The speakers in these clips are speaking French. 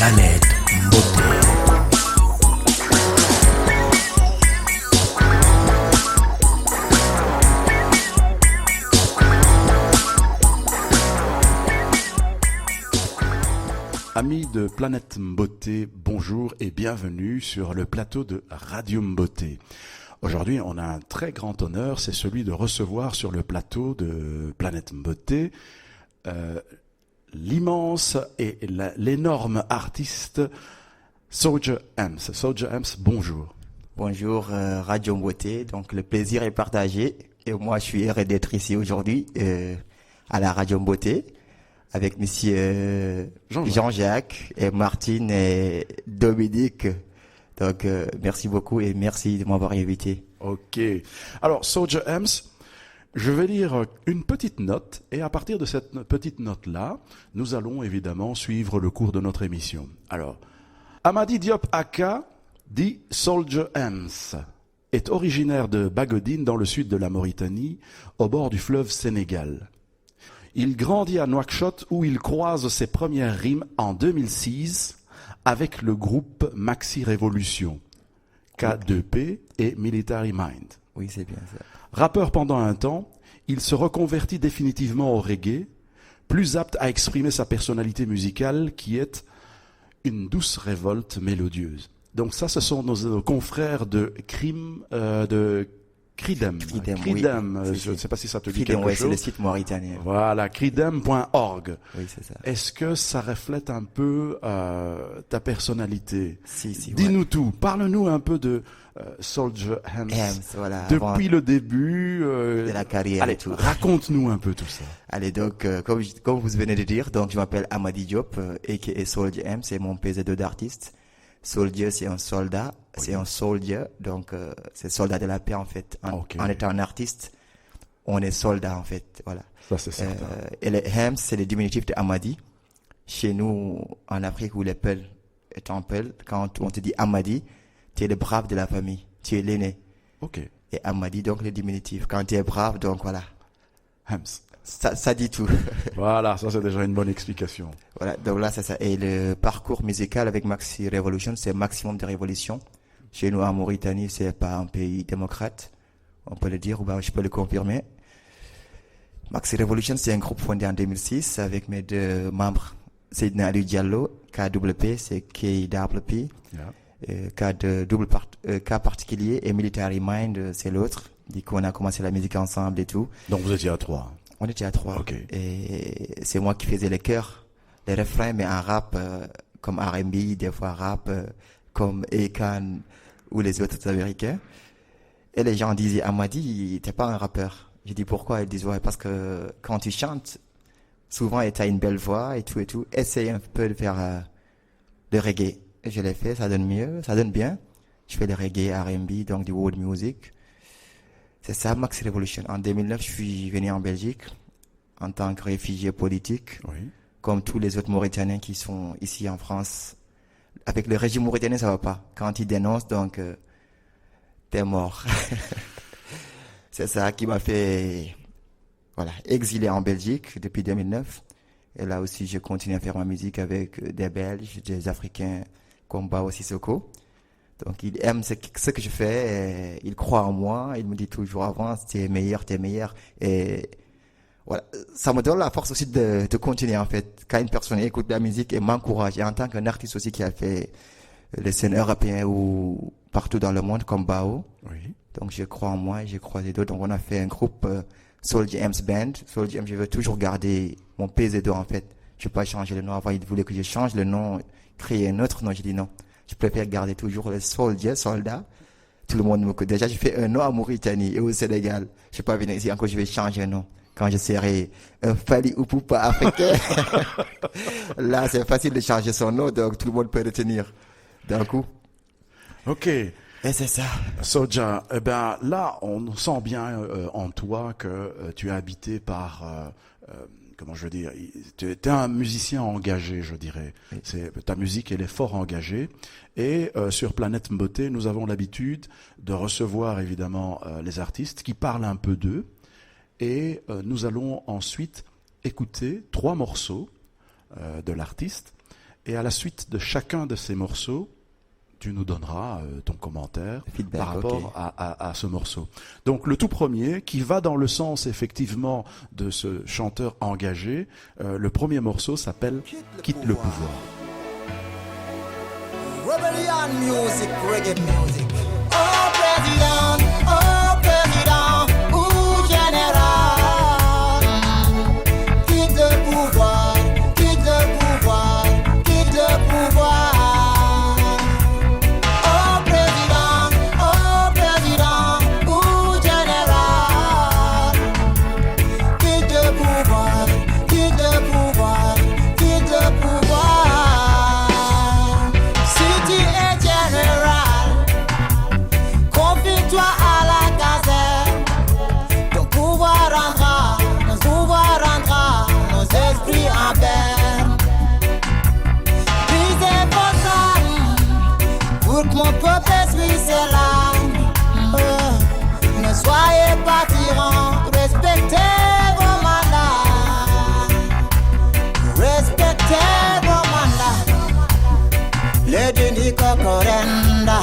Planète Beauté. Amis de Planète Beauté, bonjour et bienvenue sur le plateau de Radio Beauté. Aujourd'hui, on a un très grand honneur, c'est celui de recevoir sur le plateau de Planète Beauté l'immense et l'énorme artiste Soldier Ems. Soldier Ems, bonjour. Bonjour Radio Beauté, donc le plaisir est partagé et moi je suis heureux d'être ici aujourd'hui à la Radio Beauté avec monsieur Jean-Jacques et Martine et Dominique. Donc merci beaucoup et merci de m'avoir invité. Ok. Alors Soldier Ems, je vais lire une petite note et à partir de cette petite note-là, nous allons évidemment suivre le cours de notre émission. Alors, Amady Diop Aka, dit Soldier Ems, est originaire de Bagodine dans le sud de la Mauritanie, au bord du fleuve Sénégal. Il grandit à Nouakchott où il croise ses premières rimes en 2006 avec le groupe Maxi Révolution, K2P et Military Mind. Oui, c'est bien ça. Rappeur pendant un temps, il se reconvertit définitivement au reggae, plus apte à exprimer sa personnalité musicale qui est une douce révolte mélodieuse. Donc ça, ce sont nos confrères de Cridem. Cridem, oui, je ne sais pas si ça te dit Cridem, quelque chose. C'est le site mauritanien. Voilà, cridem.org. Oui, c'est ça. Est-ce que ça reflète un peu ta personnalité? Si, Dis-nous ouais. tout. Parle-nous un peu de Soldier Ems. Voilà, Depuis le début de la carrière allez, et tout. Raconte-nous un peu tout ça. Allez, donc, comme vous venez de dire, donc je m'appelle Amady Diop, a.k.a. Soldier M, c'est mon PZ2 d'artiste. Soldier, c'est un soldat, c'est un soldier, donc c'est soldat de la paix en fait. En étant un artiste, on est soldat en fait, voilà. Ça c'est certain. Et le Hems, c'est le diminutif de Amady. Chez nous, en Afrique, où les Peuls est en Peul, quand on te dit Amady, tu es le brave de la famille, tu es l'aîné. Ok. Et Amady, donc le diminutif. Quand tu es brave, donc voilà. Hems. Ça dit tout. Voilà, ça c'est déjà une bonne explication. Voilà, donc là c'est ça. Et le parcours musical avec Maxi Révolution, c'est maximum de révolution. Chez nous en Mauritanie, c'est pas un pays démocrate, on peut le dire, ou bien je peux le confirmer. Maxi Révolution, c'est un groupe fondé en 2006 avec mes deux membres, Seydina Ali Diallo, KWP, c'est KWP, K particulier, et Military Mind, c'est l'autre. Du coup, on a commencé la musique ensemble et tout. Donc vous étiez à 3. On était à 3. Okay. Et c'est moi qui faisais les chœurs, les refrains, mais en rap, comme R&B, des fois rap, comme Akon ou les autres américains. Et les gens disaient, Amady, t'es pas un rappeur. J'ai dit pourquoi? Ils disent, ouais, parce que quand tu chantes, souvent, t'as une belle voix et tout. Essaye un peu de faire le reggae. Et je l'ai fait, ça donne mieux, ça donne bien. Je fais le reggae, R&B, donc du world music. C'est ça, Maxi Révolution. En 2009, je suis venu en Belgique en tant que réfugié politique, comme tous les autres Mauritaniens qui sont ici en France. Avec le régime mauritanien, ça va pas. Quand ils dénoncent, donc, t'es mort. C'est ça qui m'a fait, voilà, exiler en Belgique depuis 2009. Et là aussi, je continue à faire ma musique avec des Belges, des Africains, comme Bao Sissoko. Donc il aime ce que je fais, il croit en moi, il me dit toujours avance, t'es meilleur. Et voilà, ça me donne la force aussi de continuer en fait. Quand une personne écoute la musique et m'encourage, et en tant qu'un artiste aussi qui a fait les scènes européennes ou partout dans le monde comme Bao, donc je crois en moi et je crois les d'autres. Donc on a fait un groupe Soldier Ems Band. Soldier Ems, je veux toujours garder mon PZ2 en fait. Je veux pas changer le nom. Avant il voulait que je change le nom, créer un autre nom, j'ai dit non. Je préfère garder toujours le soldat. Tout le monde me connaît. Déjà, j'ai fait un nom à Mauritanie et au Sénégal. Je vais pas venir ici encore, je vais changer un nom. Quand je serai un Fali Oupoupa africain, là, c'est facile de changer son nom, donc tout le monde peut retenir d'un coup. Ok. Et c'est ça. Soldier, eh ben, là, on sent bien en toi que tu es habité par... comment je veux dire, tu es un musicien engagé, je dirais. Ta musique, elle est fort engagée. Et sur Planète Beauté, nous avons l'habitude de recevoir évidemment les artistes qui parlent un peu d'eux. Et nous allons ensuite écouter 3 morceaux de l'artiste. Et à la suite de chacun de ces morceaux, tu nous donneras ton commentaire Feedback, par rapport ok. à ce morceau. Donc le tout premier, qui va dans le sens effectivement de ce chanteur engagé, le premier morceau s'appelle Quitte le pouvoir. Rebellion music, reggae music. Oh président, ou général. Quitte le pouvoir, quitte le pouvoir, quitte le pouvoir. Oh président, ou général. Quitte le pouvoir, quitte le pouvoir, quitte le pouvoir. Si tu es général, confie-toi à la caserne. Ton pouvoir rendra, nos esprits en berne. Brisez vos armes, pour que mon peuple essuie ses larmes. Ne soyez pas tyrans, respectez vos mandats. Respectez vos mandats. Le Denis Kokorenda.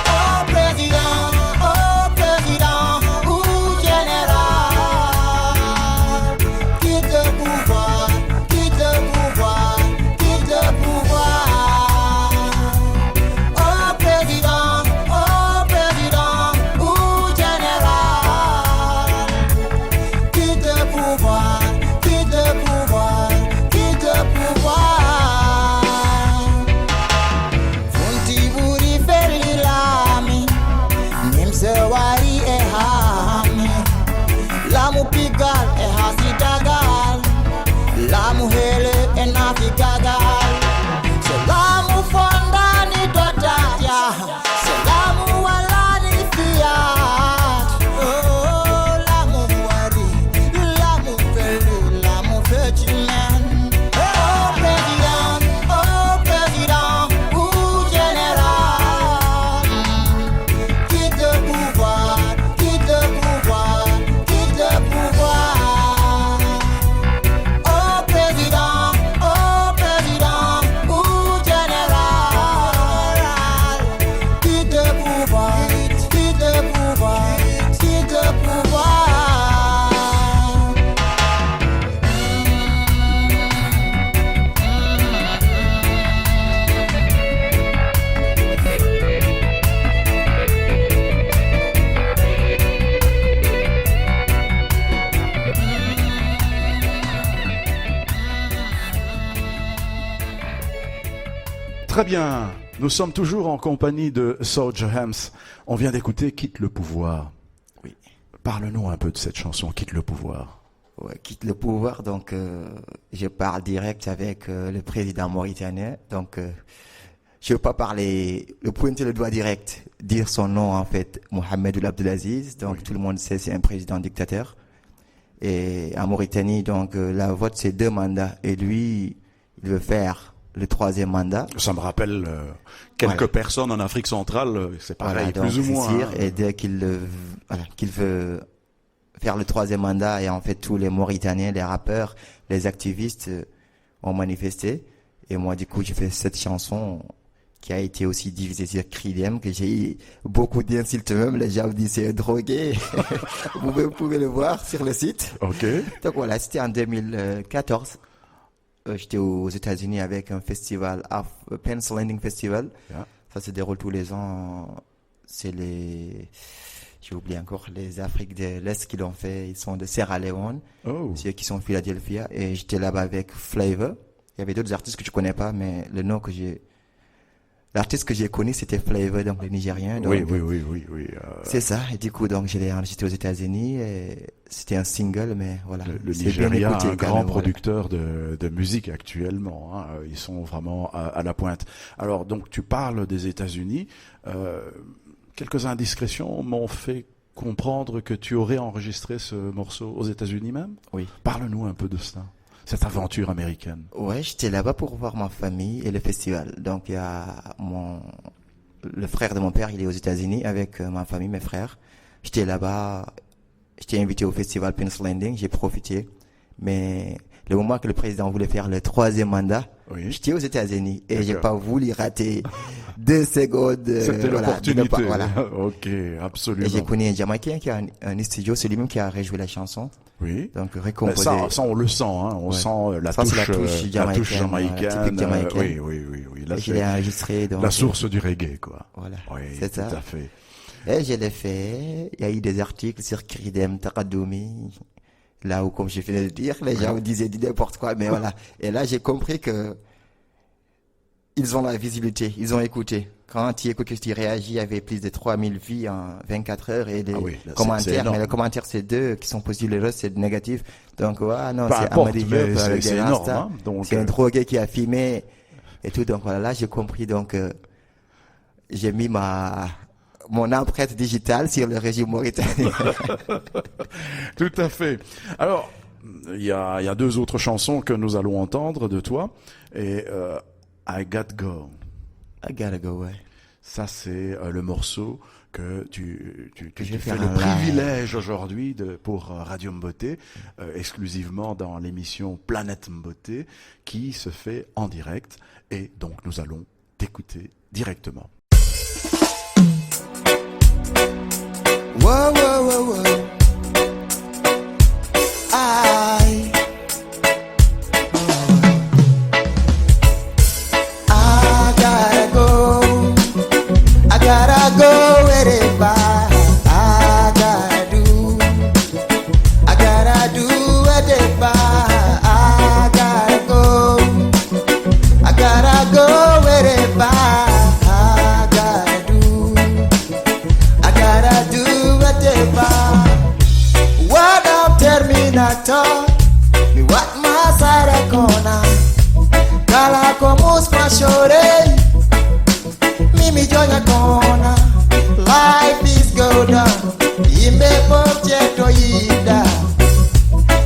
Oh président, ou général. Quitte le pouvoir, quitte le pouvoir, quitte le pouvoir. Oh président, ou général. Quitte le pouvoir, quitte le pouvoir, quitte le pouvoir. Funti buri feli lami, nimse wari e hami. Lamu pigal e hasidagal, lamu hele e nafigagal. So lamu fonda ni dotaja, so lamu wala ni fiat. Oh, lamu wari, lamu feli, lamu fechimen. Oh président, ou général. Quitte le pouvoir, quitte le pouvoir, quitte le pouvoir. Oh président, ou général. Quitte le pouvoir, quitte le pouvoir, quitte le pouvoir. Très bien, nous sommes toujours en compagnie de Soldier Hems. On vient d'écouter Quitte le pouvoir. Oui. Parle-nous un peu de cette chanson Quitte le pouvoir. Ouais, quitte le pouvoir, donc je parle direct avec le président mauritanien. Donc je veux pas parler, le pointer le doigt direct, dire son nom en fait, Mohamed Ould Abdelaziz. Donc tout le monde sait c'est un président dictateur. Et en Mauritanie, donc la vote c'est 2 mandats et lui il veut faire le 3e mandat. Ça me rappelle quelques Voilà. personnes en Afrique centrale, c'est pareil, Voilà, plus ou donc, moins. c'est sûr, hein. et dès qu'il qu'il veut faire le 3e mandat, et en fait tous les Mauritaniens, les rappeurs, les activistes ont manifesté. Et moi du coup j'ai fait cette chanson qui a été aussi divisée sur Cridem, que j'ai eu beaucoup d'insultes même, les gens me disent c'est drogué. vous pouvez le voir sur le site. Ok. Donc voilà, c'était en 2014. J'étais aux États-Unis avec un festival, Pencil Landing Festival. Yeah. Ça se déroule tous les ans. C'est j'ai oublié encore, les Afriques de l'Est qui l'ont fait. Ils sont de Sierra Leone. Oh. C'est eux qui sont de Philadelphia. Et j'étais là-bas avec Flavor. Il y avait d'autres artistes que je connais pas, mais l'artiste que j'ai connu, c'était Flavor, donc le Nigérien. Donc, Oui. c'est ça. Et du coup, donc, je l'ai enregistré aux États-Unis. Et c'était un single, mais voilà. Le C'est bien Nigeria, écouté un quand grand même, voilà. producteur de musique actuellement. Hein. Ils sont vraiment à la pointe. Alors, donc, tu parles des États-Unis. Quelques indiscrétions m'ont fait comprendre que tu aurais enregistré ce morceau aux États-Unis même. Oui. Parle-nous un peu de cela, cette aventure américaine. Ouais, j'étais là-bas pour voir ma famille et le festival. Donc, il y a le frère de mon père, il est aux États-Unis avec ma famille, mes frères. J'étais là-bas, j'étais invité au festival Prince Landing, j'ai profité. Mais le moment que le président voulait faire le 3e mandat, Oui. j'étais aux États-Unis et j'ai D'accord. pas voulu rater 2 secondes. C'était voilà, l'opportunité. voilà. Ok, Et j'ai absolument. connu un Jamaïcain qui a un studio, c'est lui-même qui a rejoué la chanson. Oui. Donc Ben, recomposé. ça, on le sent, hein. On Ouais. sent la Ça, c'est touche, la touche la touche jamaïcaine, jamaïcaine. typique jamaïcaine. Oui. Là, Et je l'ai c'est enregistré. Donc, la source du reggae, quoi. Voilà, Oui, c'est tout ça. à fait. Et je l'ai fait. Il y a eu des articles sur Kridem Takadoumi. Là où, comme je viens de le dire, les gens disaient n'importe quoi. Mais voilà. Et là, j'ai compris que ils ont la visibilité. Ils ont écouté. Quand tu écoutes, tu réagis, il y avait plus de 3000 vues en 24 heures et des Ah oui, là, c'est commentaires. énorme. Mais les commentaires, c'est 2 qui sont positifs, le reste, c'est négatif. Donc, ouais, non, Peu c'est importe, Amadi mais Diop avec c'est des énorme, rastas. hein. Donc, C'est un drogué qui a filmé et tout. Donc, voilà, là, j'ai compris. Donc, j'ai mis mon empreinte digitale sur le régime mauritanien. Tout à fait. Alors, il y a 2 autres chansons que nous allons entendre de toi. Et I Got Go. I gotta go, ouais. Ça, c'est le morceau que tu Je vais fais faire le un live. privilège aujourd'hui pour Radio Mboté, exclusivement dans l'émission Planète Mboté, qui se fait en direct. Et donc, nous allons t'écouter directement. Whoa, whoa, whoa, whoa. I gotta go wherever I gotta do. I gotta do whatever I gotta go. I gotta go wherever I gotta do. I gotta do whatever. What up, Terminator? Me what my side a corner. Kala como spashore. Mimi jonya corner. Life is good on. Imbe pocheto yida.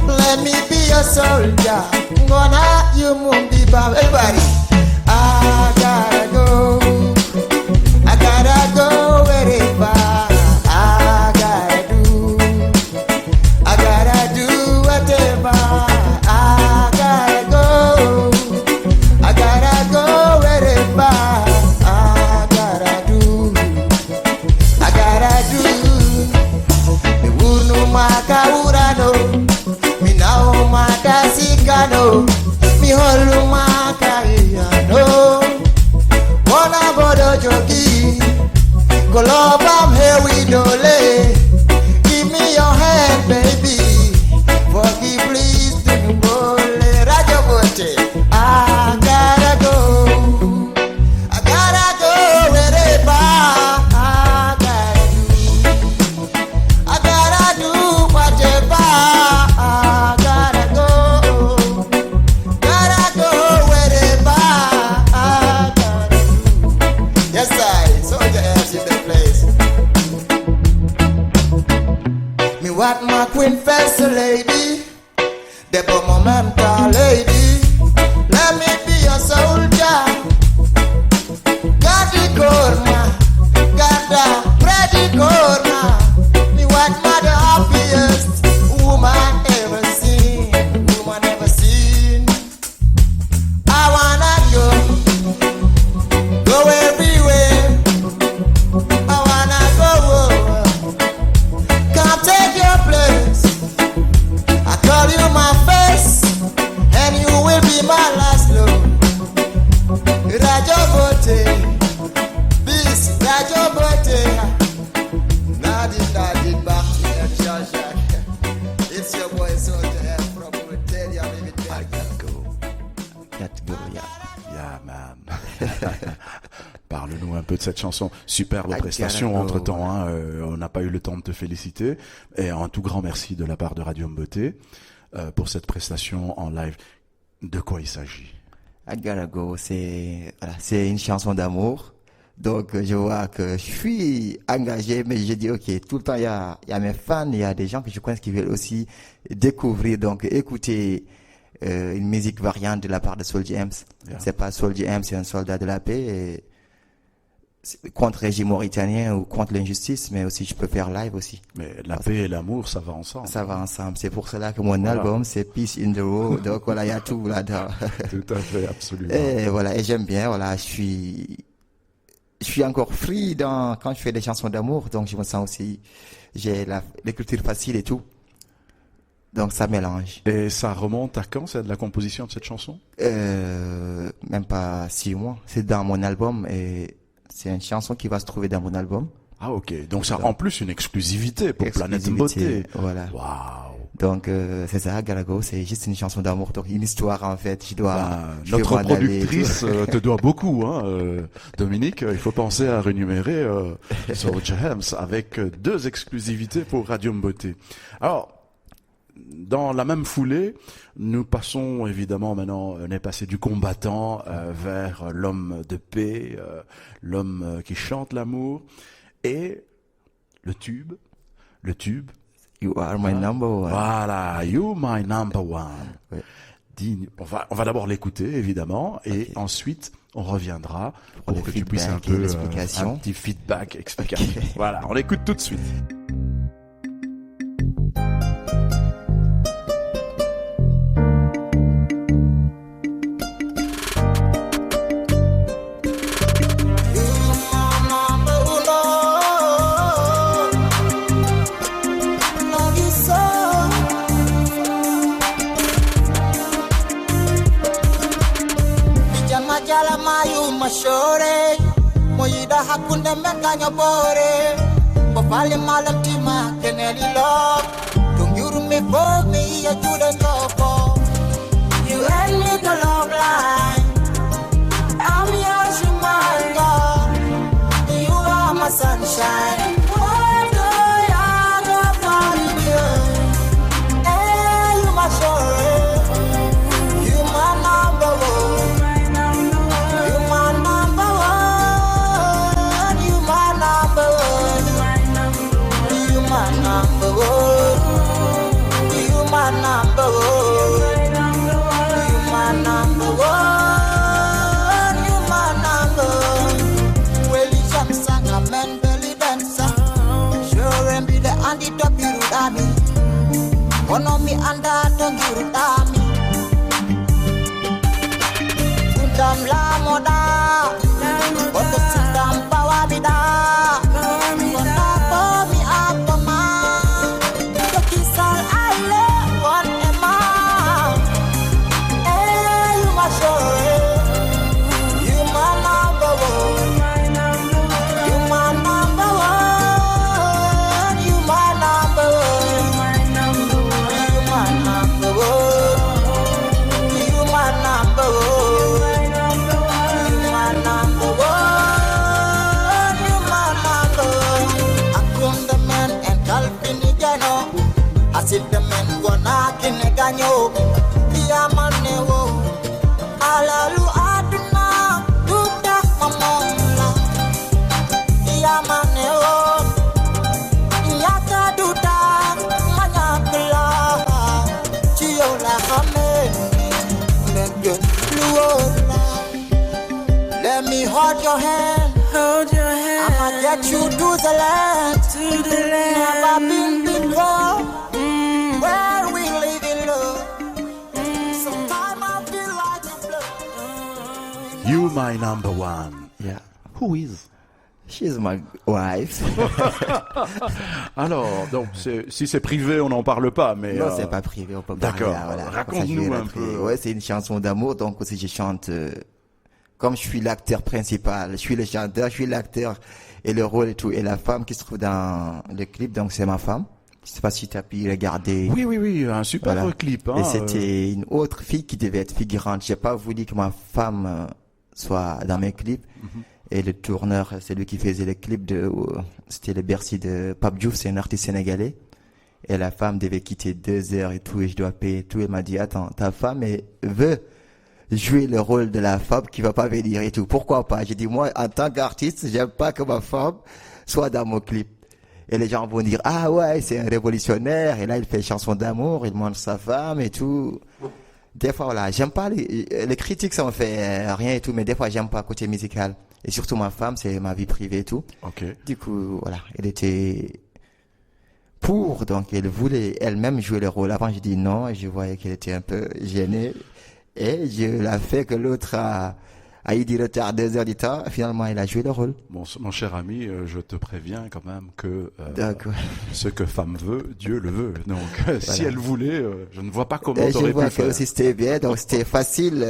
Let me be a soldier. Gonna you mumbi bam. Everybody. I gotta go. I gotta go wherever I gotta do. I gotta do whatever I gotta go. I gotta go wherever I gotta do. I gotta do. Me wunu makaurano, me nao makasikano, me holu makaiano. Wanna bodo jogi, Golobam here we dole. Give me your hand, baby. Forgive, please, do bole. Raja bote. I gotta go. I gotta go wherever I gotta do. I gotta do whatever I gotta go. Gotta go wherever I gotta do. Yes, I soldier else in the place. Me what my queen first lady, the momental lady. Let me be a soldier. Got the korma, got the ready korma. Me what my the happiest woman ever seen, woman ever seen. I wanna go everywhere. I wanna go. Come take your place. I call you my face, and you will be my last love. Rajobote, this Rajobote. Nadi, back to Jean-Jacques. It's your boy Soldier from Motelia, baby. I Got Go. Gotta go, yeah. Yeah, man. Parle-nous un peu de cette chanson. Superbe I prestation gotta go, entre-temps. Hein. On n'a pas eu le temps de te féliciter. Et un tout grand merci de la part de Radio Mboté pour cette prestation en live. De quoi il s'agit? I gotta go, c'est une chanson d'amour. Donc je vois que je suis engagé, mais je dis ok, tout le temps il y a mes fans, il y a des gens que je connais qui veulent aussi découvrir, donc écouter une musique variante de la part de Soulja Ems. Yeah. C'est pas Soulja Ems, c'est un soldat de la paix. Et contre le régime mauritanien ou contre l'injustice, mais aussi je peux faire live aussi. Mais la paix et l'amour, ça va ensemble. Ça va ensemble. C'est pour cela que mon album, c'est Peace in the Road. Donc voilà, il y a tout là-dedans. Tout à fait, absolument. Et voilà, et j'aime bien, voilà, je suis encore free quand je fais des chansons d'amour, donc je me sens aussi, j'ai l'écriture facile et tout. Donc ça mélange. Et ça remonte à quand, c'est de la composition de cette chanson? Même pas 6 mois. C'est dans mon album et c'est une chanson qui va se trouver dans mon album. Ah ok, donc ça en plus une exclusivité pour Planète Beauté. Voilà. Waouh. Donc c'est ça, Galago, c'est juste une chanson d'amour, donc une histoire en fait. Notre productrice te doit beaucoup, hein, Dominique. Il faut penser à rémunérer Soulja Hems avec 2 exclusivités pour Radium Beauté. Alors, dans la même foulée, nous passons évidemment maintenant, on est passé du combattant vers l'homme de paix, l'homme qui chante l'amour et le tube. You are my number one. Voilà, you my number one. Ouais. On va d'abord l'écouter évidemment et ensuite on reviendra pour que tu puisses un peu un petit feedback, explication. Okay. Voilà, on l'écoute tout de suite. Mashore moyida hakunde mekanya bore bofale malam tima keneli love tungiru me for me ya juda topo you and me the love line I'm yours you my God you are my sunshine what do I got for you hey you mashore you my number one. Ono mi anda tongiru tami Undam la moda Oto sindam pawa bida Konda po mi apama Tokisal ale wan ema Eh you ma shore You ma number one You ma number one You ma number one Asil the men gonna kineganyo ya manewo alalu aduna duda mamonla ya manewo yaka duda manyakla chiola kame ngen luola. Let me hold your hand, I'ma get you to the land, never been before. Where we live in love. Sometimes I feel like a blood. You my number one. Yeah. Who is? She's my wife. Alors, donc, si c'est privé, on n'en parle pas, mais... Non, c'est pas privé, on peut parler. D'accord, Voilà. raconte-nous un peu. Ouais, c'est une chanson d'amour, donc aussi je chante... comme je suis l'acteur principal, je suis le chanteur, je suis l'acteur et le rôle et tout. Et la femme qui se trouve dans le clip, donc c'est ma femme. Je sais pas si tu as pu regarder. Oui, un super clip. Hein, et c'était une autre fille qui devait être figurante. J'ai pas voulu que ma femme soit dans mes clips. Mm-hmm. Et le tourneur, c'est lui qui faisait le clip c'était le Bercy de Pape Diouf, c'est un artiste sénégalais. Et la femme devait quitter 2 heures et tout, et je dois payer tout. Elle m'a dit, attends, ta femme veut jouer le rôle de la femme qui va pas venir et tout. Pourquoi pas? J'ai dit, moi, en tant qu'artiste, j'aime pas que ma femme soit dans mon clip. Et les gens vont dire, ah ouais, c'est un révolutionnaire, et là, il fait chanson d'amour, il montre sa femme et tout. Des fois, voilà, j'aime pas les critiques, ça me fait rien et tout, mais des fois, j'aime pas côté musical. Et surtout ma femme, c'est ma vie privée et tout. Ok. Du coup, voilà, elle était pour, donc elle voulait elle-même jouer le rôle. Avant, je dis non, et je voyais qu'elle était un peu gênée. Et je l'ai fait que l'autre a eu du retard 2 heures du temps. Finalement, elle a joué le rôle. Mon cher ami, je te préviens quand même que Donc, ce que femme veut, Dieu le veut. Donc, si elle voulait, je ne vois pas comment et je t'aurais pu vois le que faire. aussi c'était bien, donc c'était facile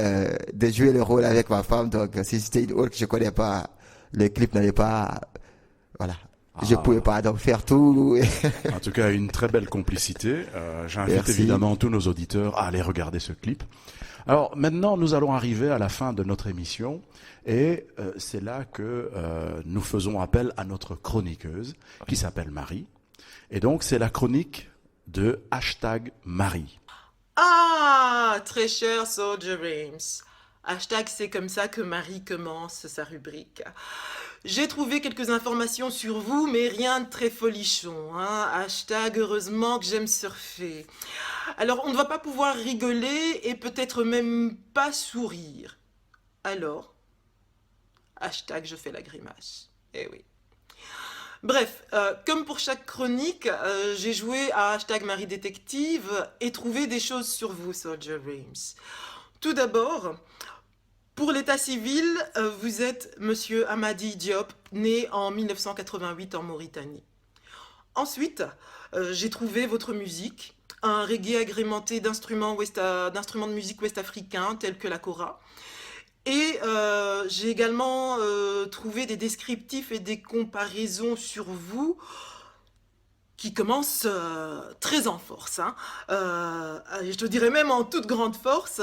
de jouer le rôle avec ma femme. Donc, si c'était une autre que je connais pas, le clip n'allait pas, voilà. Je pouvais pas donc faire tout. En tout cas, une très belle complicité. J'invite Merci. évidemment tous nos auditeurs à aller regarder ce clip. Alors maintenant, nous allons arriver à la fin de notre émission et c'est là que nous faisons appel à notre chroniqueuse qui s'appelle Marie. Et donc, c'est la chronique de #Marie. Ah, très cher Soldier Reims. Hashtag, c'est comme ça que Marie commence sa rubrique. J'ai trouvé quelques informations sur vous, mais rien de très folichon. Hein. Hashtag, heureusement que j'aime surfer. Alors, on ne va pas pouvoir rigoler et peut-être même pas sourire. Alors, hashtag, je fais la grimace. Eh oui. Bref, comme pour chaque chronique, j'ai joué à hashtag Marie Détective et trouvé des choses sur vous, Soldier Reims. Tout d'abord, pour l'état civil, vous êtes Monsieur Amadi Diop, né en 1988 en Mauritanie. Ensuite, j'ai trouvé votre musique, un reggae agrémenté d'instruments de musique ouest-africains tels que la kora. Et j'ai également trouvé des descriptifs et des comparaisons sur vous qui commencent très en force. Hein. Je te dirais même en toute grande force,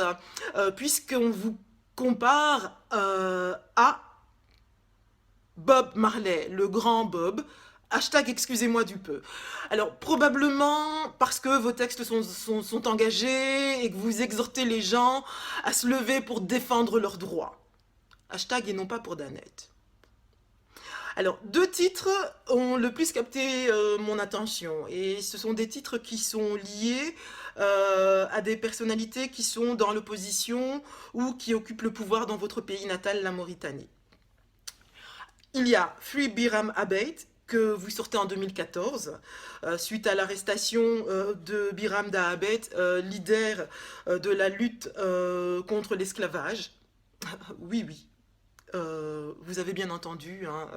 puisqu'on vous compare à Bob Marley, le grand Bob. Hashtag excusez-moi du peu. Alors, probablement parce que vos textes sont engagés et que vous exhortez les gens à se lever pour défendre leurs droits. Hashtag et non pas pour Danette. Alors, 2 titres ont le plus capté mon attention. Et ce sont des titres qui sont liés à des personnalités qui sont dans l'opposition ou qui occupent le pouvoir dans votre pays natal, la Mauritanie. Il y a Free Biram Abeid, que vous sortez en 2014, suite à l'arrestation de Biram Da Abeid, leader de la lutte contre l'esclavage. Oui, oui, vous avez bien entendu, hein,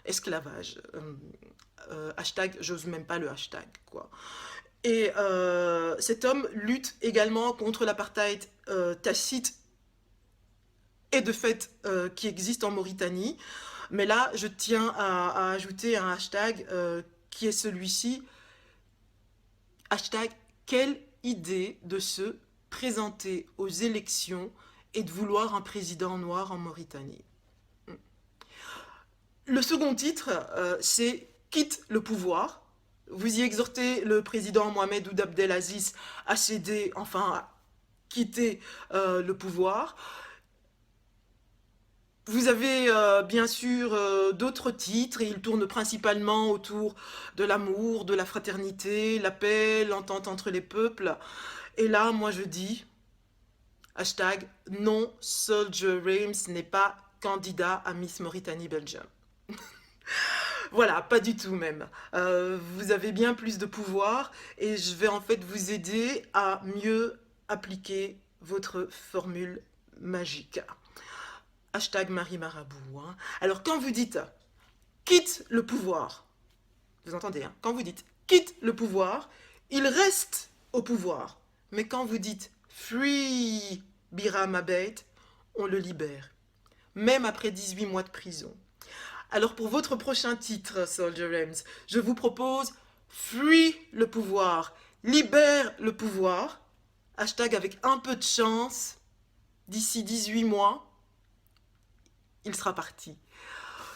esclavage. Hashtag, j'ose même pas le hashtag, quoi. Et cet homme lutte également contre l'apartheid tacite et de fait qui existe en Mauritanie. Mais là, je tiens à ajouter un hashtag qui est celui-ci. Hashtag, quelle idée de se présenter aux élections et de vouloir un président noir en Mauritanie. Le second titre, c'est Quitte le pouvoir. Vous y exhortez le président Mohamed Ould Abdelaziz à céder, enfin à quitter le pouvoir. Vous avez bien sûr d'autres titres et ils tournent principalement autour de l'amour, de la fraternité, la paix, l'entente entre les peuples. Et là, moi je dis, hashtag, non, Soldier Reims n'est pas candidat à Miss Mauritanie Belgium. Voilà, pas du tout même. Vous avez bien plus de pouvoir et je vais en fait vous aider à mieux appliquer votre formule magique. Hashtag Marie Marabout. Hein. Alors quand vous dites quitte le pouvoir, vous entendez, hein, quand vous dites quitte le pouvoir, il reste au pouvoir. Mais quand vous dites free Biram Abeid, on le libère. Même après 18 mois de prison. Alors pour votre prochain titre, Soldier Reims, je vous propose free le pouvoir, libère le pouvoir. Hashtag avec un peu de chance, d'ici 18 mois, il sera parti.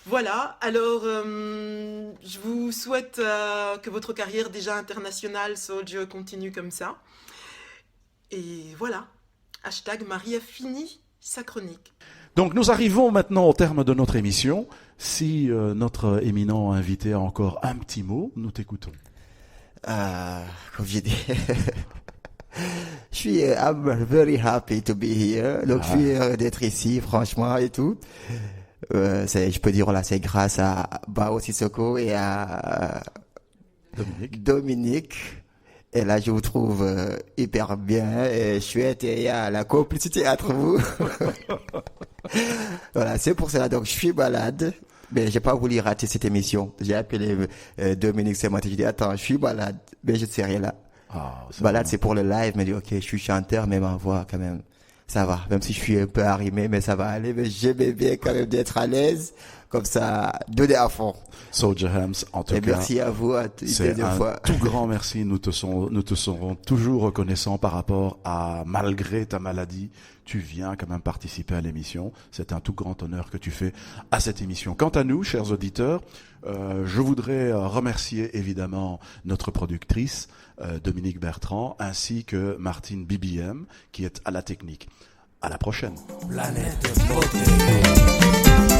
Voilà, alors je vous souhaite que votre carrière déjà internationale, Soldier, continue comme ça. Et voilà, hashtag Marie a fini sa chronique. Donc nous arrivons maintenant au terme de notre émission. Si notre éminent invité a encore un petit mot, nous t'écoutons. Comme j'ai dit, je suis I'm very happy to be here. Donc je suis d'être ici, franchement et tout. Je peux dire, voilà, c'est grâce à Bao Sissoko et à Dominique. Et là, je vous trouve hyper bien et chouette et il y a la complicité entre vous. Voilà, c'est pour cela. Donc, je suis malade. Mais j'ai pas voulu rater cette émission. J'ai appelé Dominique ce matin. J'ai dit, attends, je suis malade. Mais je serai là. Malade, c'est pour le live. Mais dit, ok, je suis chanteur, mais ma voix, quand même, ça va. Même si je suis un peu arrimé, mais ça va aller. Mais j'aimais bien quand même d'être à l'aise. Comme ça, donner à fond. Soldier Hems, en tout cas. Merci à vous. C'est un tout grand merci. Nous te serons toujours reconnaissants par rapport à, malgré ta maladie, tu viens quand même participer à l'émission. C'est un tout grand honneur que tu fais à cette émission. Quant à nous, chers auditeurs, je voudrais remercier évidemment notre productrice, Dominique Bertrand, ainsi que Martine BBM, qui est à la technique. À la prochaine. Planète Beauté.